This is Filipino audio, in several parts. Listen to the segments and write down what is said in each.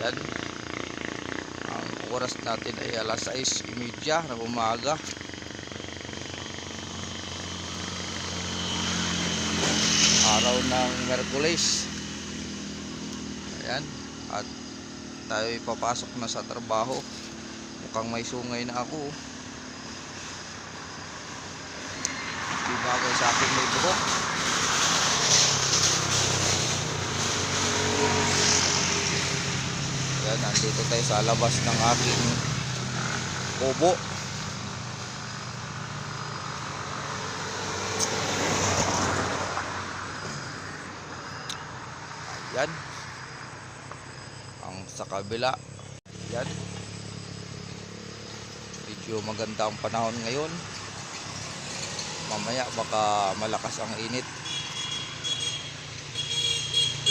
Ayan, ang oras natin ay alas 6:30 ng umaga. Araw ng Miyerkules. Ayan, at tayo papasok na sa trabaho. Mukhang may sungay na ako. Di bagay sa akin may buhok. Ayan, nandito tayo sa labas ng aking kubo. Ayan, ang sa kabila. Ayan, medyo maganda ang panahon ngayon. Mamaya baka malakas ang init.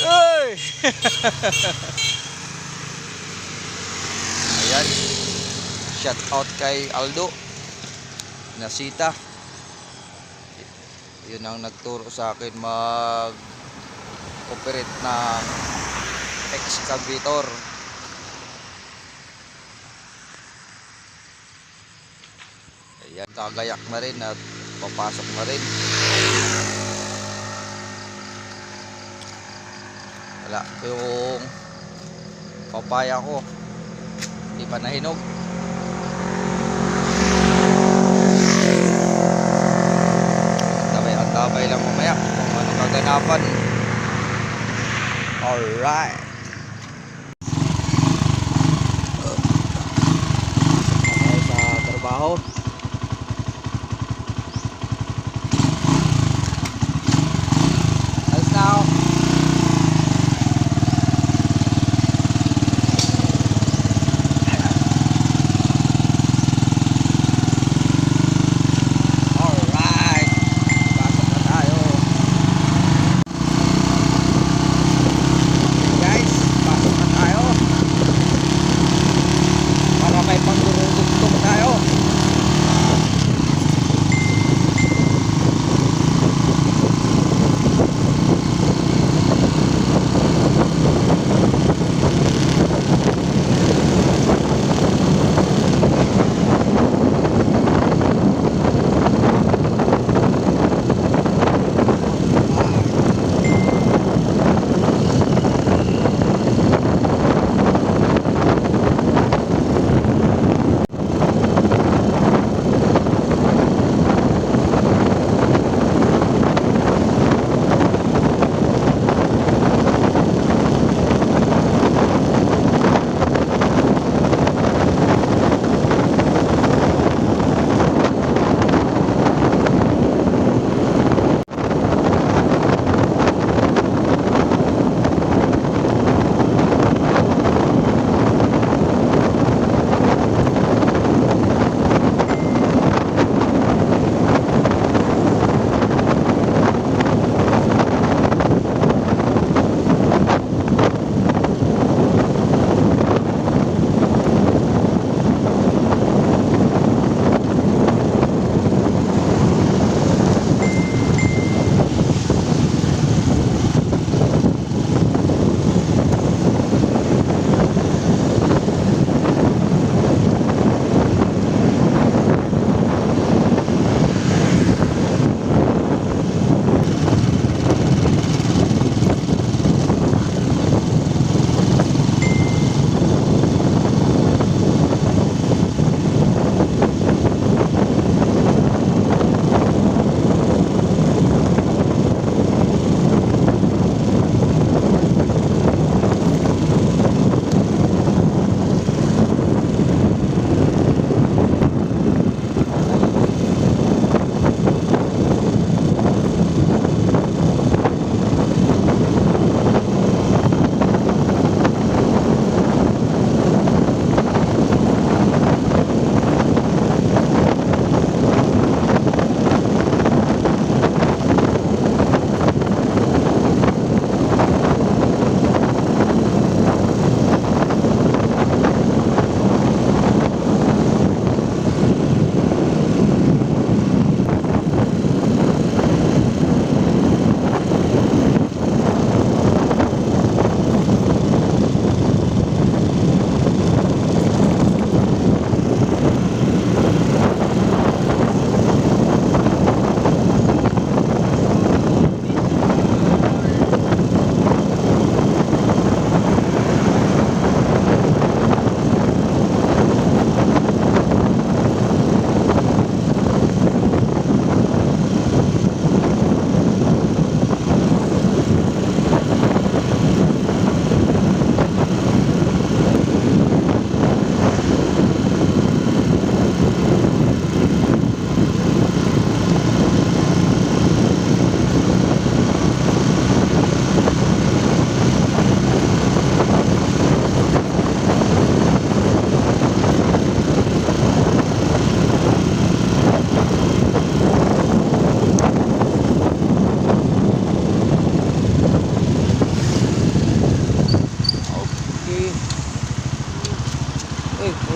Ay! Ayan, shout out kay Aldo Nasita. Yun ang nagturo sa akin mag-operate ng excavator. Ayan, kagayak na rin at papasok na rin. Wala yung papaya ko, hindi pa nahinog. Antabay lang mamaya kung ano kaganapan. Alright, tayo sa trabaho. Alas na ako.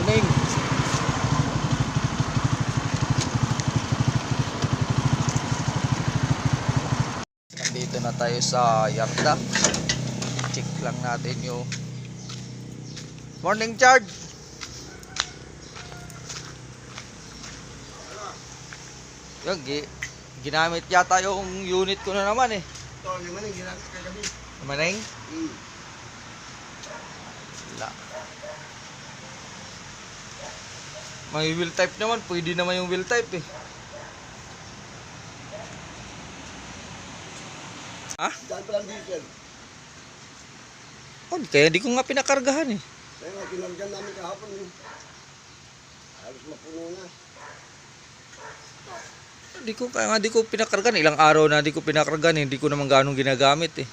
morning. Nandito na tayo sa yarda. Check lang natin yung morning charge. Yung ginamit yata yung unit ko na naman eh. Ito, yung maning ginamit kagabi. Maneng? Wala. May wheel type naman, pwede naman yung wheel type eh. Ha? Dahil palang diesel. Oh, kaya di ko nga pinakargahan eh. Kaya nga, kinargan namin kahapon eh. Halos mapuno na. Di ko pinakargahan. Ilang araw na di ko pinakargahan, hindi ko naman ganong ginagamit eh.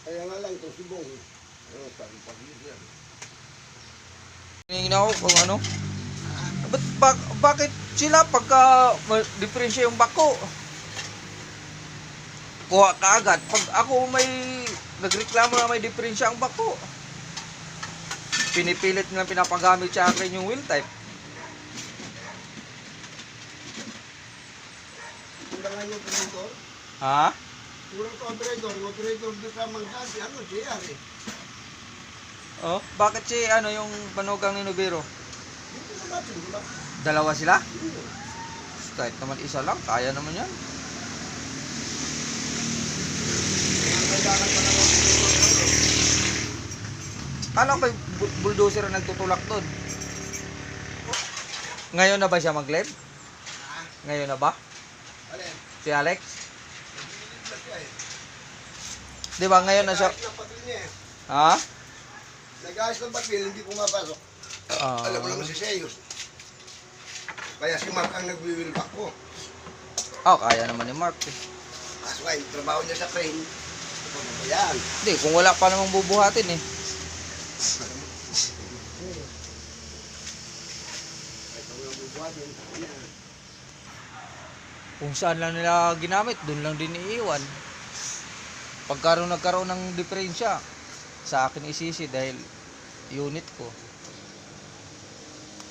Kaya nga lang, itong sibong. Ano, sabi pa diesel. Hiningin ako kung ano. Bakit sila pagka diferensya yung bako? Kuha ka agad. Pag ako may nagreklamo na may diferensya ang bako, pinipilit na pinapagamit sa akin yung wheel type. Kung nga yung operator, Ha? kulang to operator. Yung operator doon sa Mangkasi, ano, JR eh. Oh, bakit si ano yung panugang ni Nobero? Dito na natin, di ba? Dalawa sila? Kahit naman isa lang, kaya naman yan. Kailangan pa naman operator. Kala ko yung bulldozer ang nagtutulak doon. Ngayon na ba siya mag-led? Ngayon na ba? Alin? Si Alex? Nililigtas siya eh. Di ba ngayon na siya? Nag-ayos ng patil niya eh. Ha? Nag-ayos ng patil, hindi pumapasok. Ah. Alam mo naman si Seyos. Kaya si Mark ang nag-wheel back ko. Oh, kaya naman ni Mark eh. Kaso nga, yung trabaho niya sa crane, ito na ba yan? Hindi, kung wala pa namang bubuhatin eh. Ito yung bubuhatin. Kung saan lang nila ginamit, doon lang din iiwan. Pagkaroon nagkaroon ng diferensya, sa akin isisi dahil unit ko.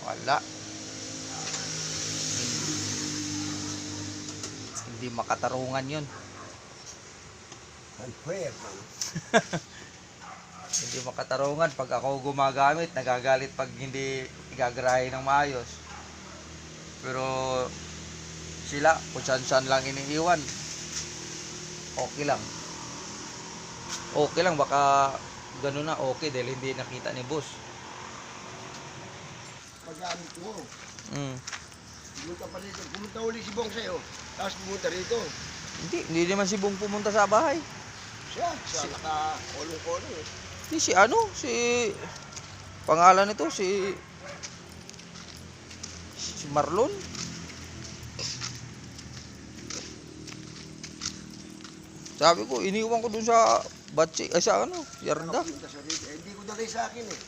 Wala. Hindi makatarungan yun. Unfair man. Hindi makatarungan pag ako gumagamit, nagagalit pag hindi igagarahe ng maayos. Pero sila, kung saan lang iniiwan, okay lang. Okay lang, baka gano'n na okay dahil hindi nakita ni boss. Paggamit mo, Mm. pumunta pa rito. Pumunta uli si Bong sa'yo. Tapos pumunta rito. Hindi naman si Bong pumunta sa bahay. Siya naka-kolong-kolong eh. Hindi si ano, si pangalan nito si Marlon. Sabi ko, iniwan ko dun sa batsi, ay sa ano, yarda. Pumunta siya rito. Eh, hindi ko dalay sa akin eh.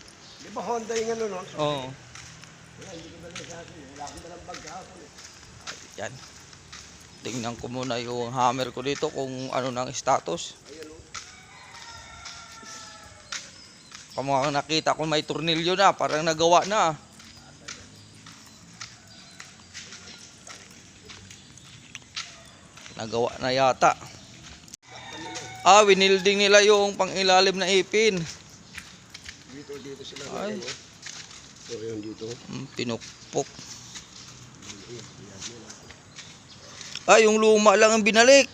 Di ba Honda yung ano nun? Oo. Wala, hindi ko dalay sa akin eh. Wala akong dalang bag kahapon eh. Yan. Tingnan ko muna yung hammer ko dito kung ano nang status. Ayan o. Kamukha nakita ko may tornilyo na, parang nagawa na. Nagawa na yata. Ah, winilding nila yung pangilalim na ipin. Dito sila. Ay. Ay. So yun dito. Pinukpok. Ah, yung luma lang ang binalik.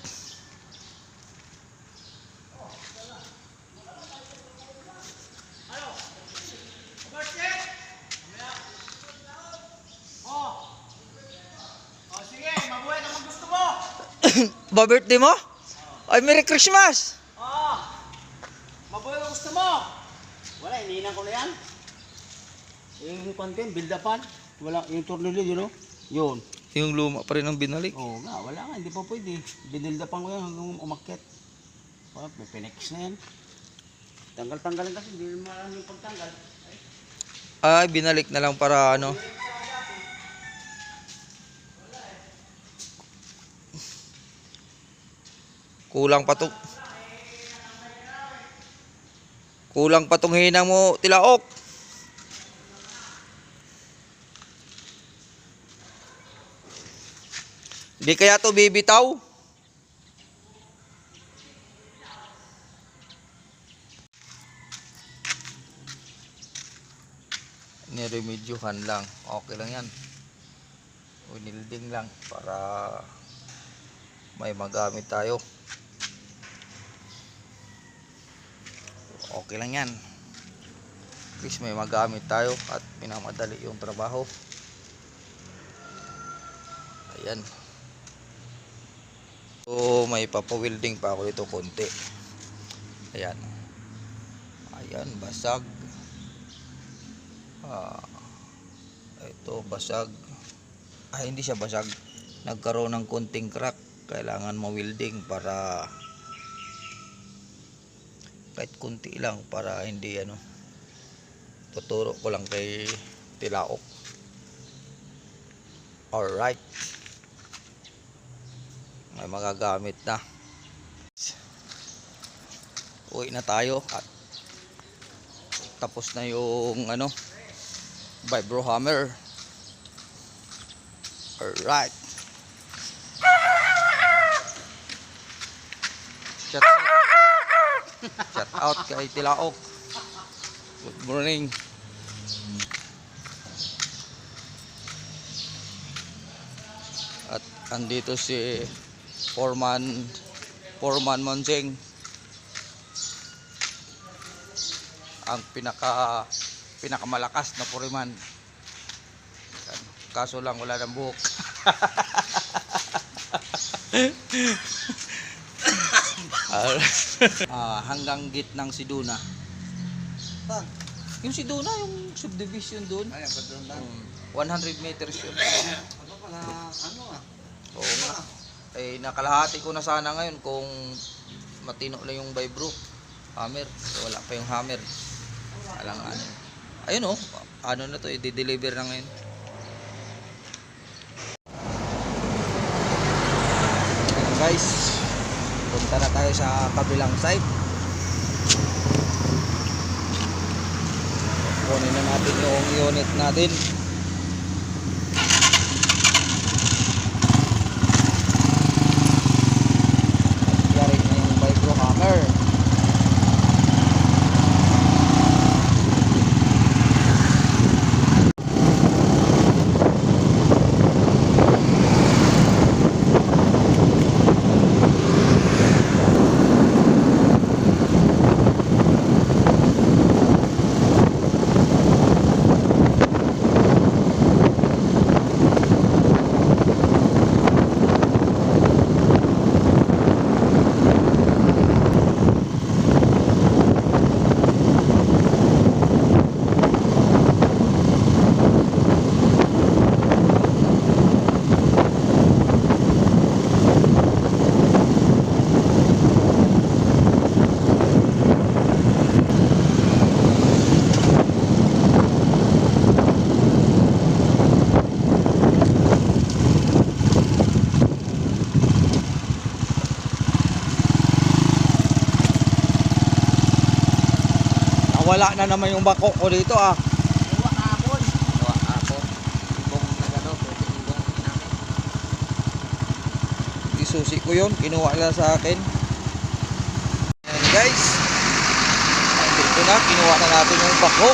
Ba-birthday mo? Ay, Merry Christmas! Mabuhay ang gusto mo! Wala, iniinan ko na yan. Yung content, build-upan. Wala, yung tornilyo, yun o. Yun. Yung luma pa rin ang binalik. Oo nga, wala nga, hindi pa pwede. Binildapan ko yan hanggang umakyat. Wala, may pinex na yan. Tanggal-tanggalin kasi, hindi naman alam yung pagtanggal. Ay, binalik na lang para ano. Kulang pa to. Kulang pa tong hinang mo, tilaok. Di kaya to bibitaw? Niremedyohan lang. Okay lang yan. Winilding lang para may magamit tayo. Okay lang yan. At least may magamit tayo at minamadali yung trabaho. Ayan. So may papawilding pa ako dito konti. Ayan. Ayan, basag. Ito basag. Hindi siya basag. Nagkaroon ng konting crack. Kailangan ma-welding para kahit kunti lang para hindi ano. Tuturo ko lang kay Tilaok. Alright. May magagamit na. Uwi na tayo at tapos na yung ano, vibro hammer. Alright. Shout out kay Tilaok. Good morning. At andito si Foreman Monseng. Ang pinakamalakas na foreman. Kaso lang wala ng buhok. Hanggang gitnang Siduna. Yung Siduna, yung subdivision doon. Ay, ang padron lang. 100 meters yun. Ano pala, ano ah? Oo nga. Eh, nakalahati ko na sana ngayon kung matino na yung vibro hammer. So, wala pa yung hammer. Alang ano. Ayun oh, ano na to, i-deliver na ngayon. Ayan guys, punta na tayo sa kabilang side. Kunin na natin yung unit natin. Yari na yung vibro hammer. Wala na naman yung bako ko dito ah. Iwa hapon. Iwa ako. Ibong nagano, pwedeng ibong namin. Isusi ko yun, kinuha nila sa akin. Ayan guys. Dito na, kinuha na natin yung bako.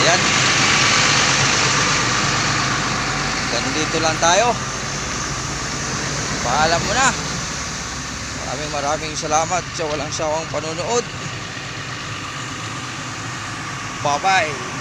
Ayan. Ganito lang tayo. Paalam mo na. Maraming salamat sa walang sawang panonood. Bye-bye.